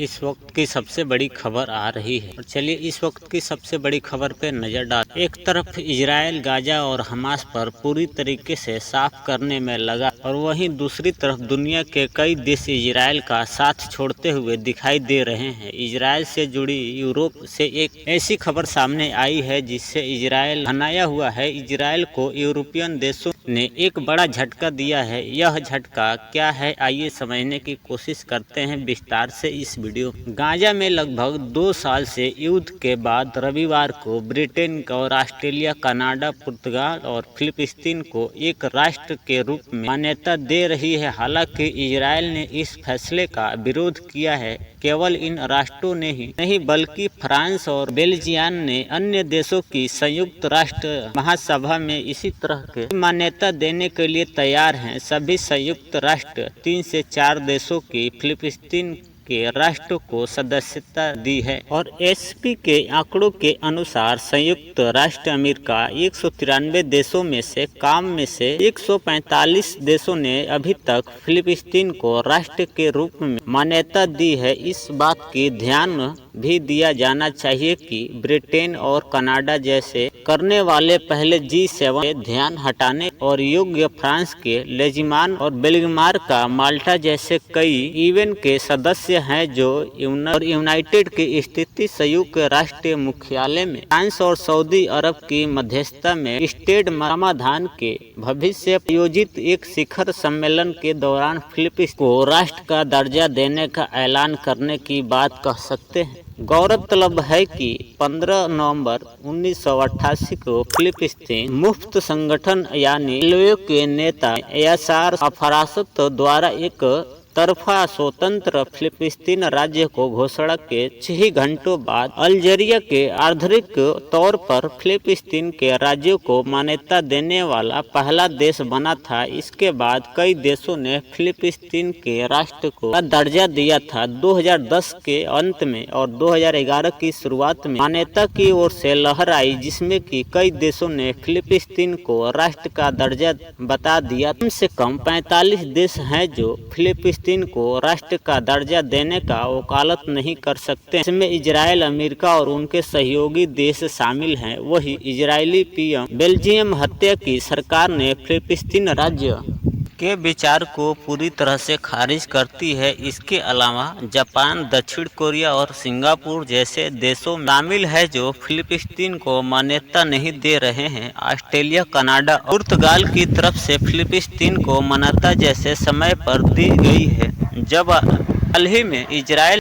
इस वक्त की सबसे बड़ी खबर आ रही है और चलिए इस वक्त की सबसे बड़ी खबर पे नजर डाल। एक तरफ इजराइल गाजा और हमास पर पूरी तरीके से साफ करने में लगा और वहीं दूसरी तरफ दुनिया के कई देश इजराइल का साथ छोड़ते हुए दिखाई दे रहे हैं। इजराइल से जुड़ी यूरोप से एक ऐसी खबर सामने आई है जिससे इजराइल भनाया हुआ है। इजराइल को यूरोपियन देशों ने एक बड़ा झटका दिया है। यह झटका क्या है, आइए समझने की कोशिश करते हैं विस्तार से इस वीडियो। गाजा में लगभग 2 साल से युद्ध के बाद रविवार को ब्रिटेन और ऑस्ट्रेलिया, कनाडा, पुर्तगाल और फिलिस्तीन को एक राष्ट्र के रूप में मान्यता दे रही है। हालांकि इजराइल ने इस फैसले का विरोध किया है। केवल इन राष्ट्रों ने ही नहीं बल्कि फ्रांस और बेल्जियम ने अन्य देशों की संयुक्त राष्ट्र महासभा में इसी तरह के मान्यता देने के लिए तैयार हैं। सभी संयुक्त राष्ट्र 3 से 4 देशों की फिलिस्तीन के राष्ट्र को सदस्यता दी है और एसपी के आंकड़ों के अनुसार संयुक्त राष्ट्र अमेरिका 193 देशों में से काम में से 145 देशों ने अभी तक फिलिस्तीन को राष्ट्र के रूप में मान्यता दी है। इस बात की ध्यान भी दिया जाना चाहिए कि ब्रिटेन और कनाडा जैसे करने वाले पहले G7 के ध्यान हटाने और योग्य फ्रांस के लेजिमान और बेल्जियम का माल्टा जैसे कई ईवेन के सदस्य हैं जो यूनाइटेड की स्थिति संयुक्त राष्ट्र मुख्यालय में फ्रांस और सऊदी अरब की मध्यस्थता में स्टेट समाधान के भविष्य आयोजित एक शिखर सम्मेलन के दौरान फिलिस्तीन को राष्ट्र का दर्जा देने का ऐलान करने की बात कह सकते हैं। गौरतलब है कि 15 नवंबर 1988 को फिलिस्तीन मुफ्त संगठन यानी एलओ के नेता यासर अराफात द्वारा एक तरफा स्वतंत्र फिलिस्तीन राज्य को घोषणा के 6 घंटों बाद अल्जीरिया के आधिकारिक तौर पर फिलिस्तीन के राज्य को मान्यता देने वाला पहला देश बना था। इसके बाद कई देशों ने फिलिस्तीन के राष्ट्र को दर्जा दिया था। 2010 के अंत में और 2011 की शुरुआत में मान्यता की ओर से लहर आई जिसमें कि कई देशों ने फिलिस्तीन को राष्ट्र का दर्जा बता दिया। कम से कम 45 देश हैं जो फिलिस्तीन को राष्ट्र का दर्जा देने का वकालत नहीं कर सकते। इसमें इजराइल, अमेरिका और उनके सहयोगी देश शामिल हैं। वही इजरायली पीएम बेल्जियम हत्या की सरकार ने फिलिस्तीन राज्य के विचार को पूरी तरह से खारिज करती है। इसके अलावा जापान, दक्षिण कोरिया और सिंगापुर जैसे देशों शामिल है जो फिलिस्तीन को मान्यता नहीं दे रहे हैं। ऑस्ट्रेलिया, कनाडा और पुर्तगाल की तरफ से फिलिस्तीन को मान्यता जैसे समय पर दी गई है। जब हाल ही में इजराइल